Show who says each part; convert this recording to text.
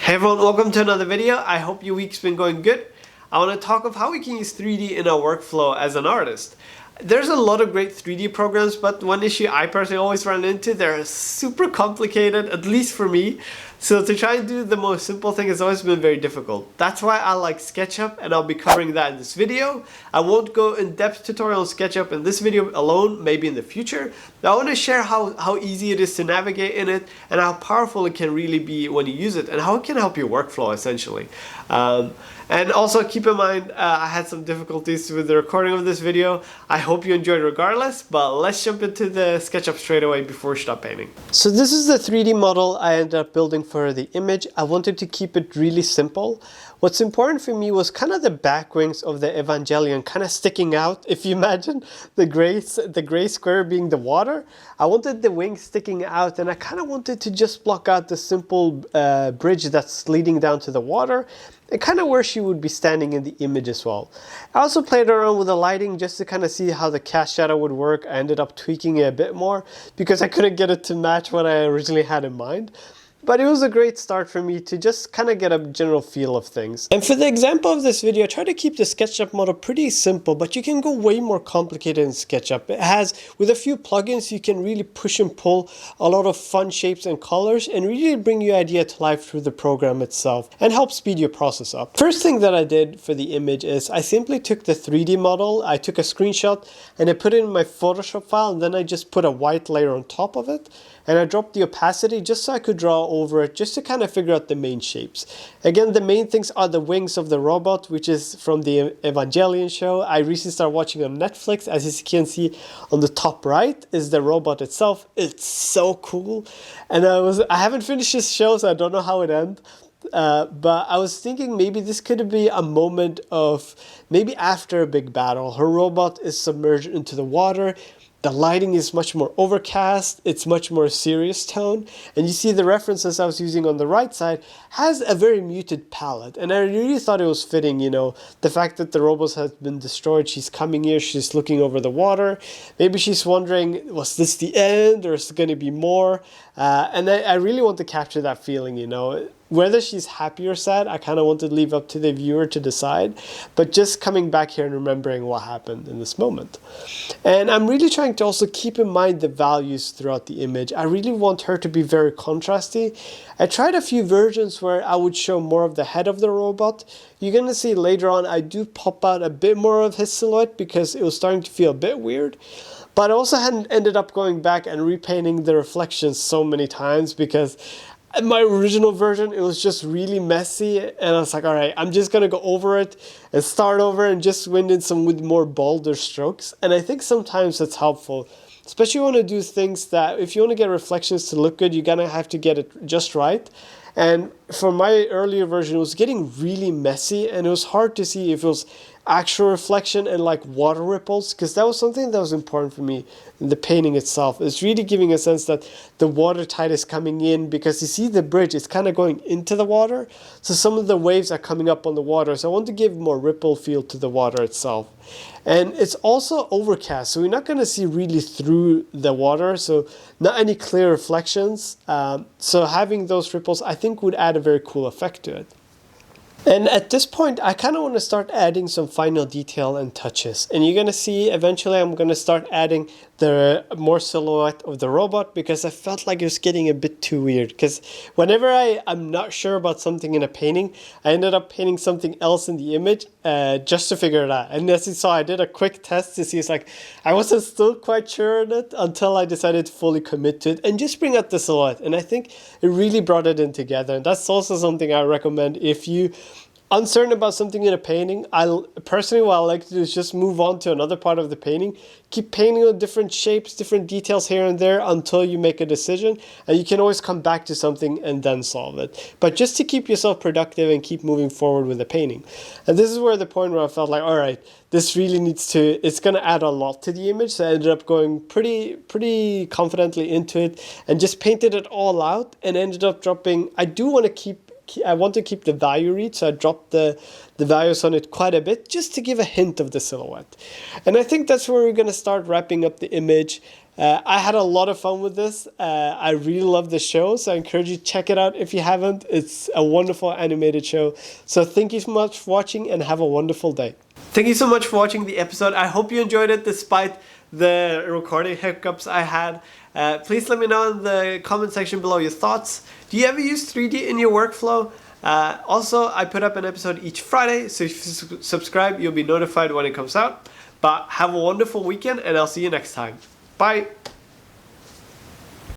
Speaker 1: Hey everyone, welcome to another video. I hope your week's been going good. I want to talk of how we can use 3D in our workflow as an artist. There's a lot of great 3D programs, but one issue I personally always run into, they're super complicated, at least for me. So to try and do the most simple thing has always been very difficult. That's why I like Sketchup, and I'll be covering that in this video. I won't go in-depth tutorial on Sketchup in this video alone, maybe in the future. But I want to share how easy it is to navigate in it and how powerful it can really be when you use it and how it can help your workflow essentially. And also keep in mind, I had some difficulties with the recording of this video. I hope you enjoyed regardless, but let's jump into the SketchUp straight away before we start painting. So this is the 3D model I ended up building for the image. I wanted to keep it really simple. What's important for me was kind of the back wings of the Evangelion kind of sticking out. If you imagine the gray square being the water, I wanted the wings sticking out, and I kind of wanted to just block out the simple bridge that's leading down to the water, and kind of where she would be standing in the image as well. I also played around with the lighting just to kind of see how the cast shadow would work. I ended up tweaking it a bit more because I couldn't get it to match what I originally had in mind. But it was a great start for me to just kind of get a general feel of things. And for the example of this video, I try to keep the SketchUp model pretty simple, but you can go way more complicated in SketchUp. It has, with a few plugins, you can really push and pull a lot of fun shapes and colors and really bring your idea to life through the program itself and help speed your process up. First thing that I did for the image is I simply took the 3D model, I took a screenshot and I put it in my Photoshop file, and then I just put a white layer on top of it. And I dropped the opacity just so I could draw over it, just to kind of figure out the main shapes. Again, the main things are the wings of the robot, which is from the Evangelion show. I recently started watching on Netflix. As you can see on the top right is the robot itself. It's so cool. And I haven't finished this show, so I don't know how it ends. But I was thinking maybe this could be a moment of maybe after a big battle. Her robot is submerged into the water. The lighting is much more overcast, it's much more serious tone, and you see the references I was using on the right side has a very muted palette, and I really thought it was fitting, you know, the fact that the robot has been destroyed, she's coming here, she's looking over the water, maybe she's wondering, was this the end, or is it going to be more? And I really want to capture that feeling, you know. Whether she's happy or sad, I kind of want to leave up to the viewer to decide, but just coming back here and remembering what happened in this moment. And I'm really trying to also keep in mind the values throughout the image. I really want her to be very contrasty. I tried a few versions where I would show more of the head of the robot. You're going to see later on I do pop out a bit more of his silhouette because it was starting to feel a bit weird. But I also hadn't ended up going back and repainting the reflections so many times because in my original version, it was just really messy, and I was like, all right, I'm just going to go over it and start over and just win in some with more bolder strokes. And I think sometimes that's helpful, especially when you want to do things that, if you want to get reflections to look good, you're going to have to get it just right. And for my earlier version, it was getting really messy, and it was hard to see if it was actual reflection and like water ripples, because that was something that was important for me in the painting itself. It's really giving a sense that the water tide is coming in, because you see the bridge is kind of going into the water, so some of the waves are coming up on the water, so I want to give more ripple feel to the water itself. And it's also overcast, so we're not going to see really through the water, so not any clear reflections. So having those ripples I think would add a very cool effect to it. And at this point, I kind of want to start adding some final detail and touches. And you're going to see eventually I'm going to start adding the more silhouette of the robot, because I felt like it was getting a bit too weird. Because whenever I'm not sure about something in a painting, I ended up painting something else in the image just to figure it out. And as you saw, I did a quick test to see, it's like I wasn't still quite sure on it until I decided to fully commit to it and just bring out the silhouette. And I think it really brought it in together. And that's also something I recommend if you uncertain about something in a painting. Personally, what I like to do is just move on to another part of the painting. Keep painting on different shapes, different details here and there until you make a decision. And you can always come back to something and then solve it. But just to keep yourself productive and keep moving forward with the painting. And this is where the point where I felt like, all right, this really needs to, it's going to add a lot to the image. So I ended up going pretty confidently into it and just painted it all out and ended up dropping. I do want to keep I want to keep the value read, so I dropped the values on it quite a bit just to give a hint of the silhouette. And I think that's where we're going to start wrapping up the image. I had a lot of fun with this. I really love the show, so I encourage you to check it out if you haven't. It's a wonderful animated show. So thank you so much for watching and have a wonderful day. Thank you so much for watching the episode. I hope you enjoyed it despite the recording hiccups I had. Please let me know in the comment section below your thoughts. Do you ever use 3D in your workflow? Also, I put up an episode each Friday, so if you subscribe, you'll be notified when it comes out. But have a wonderful weekend, and I'll see you next time. Bye!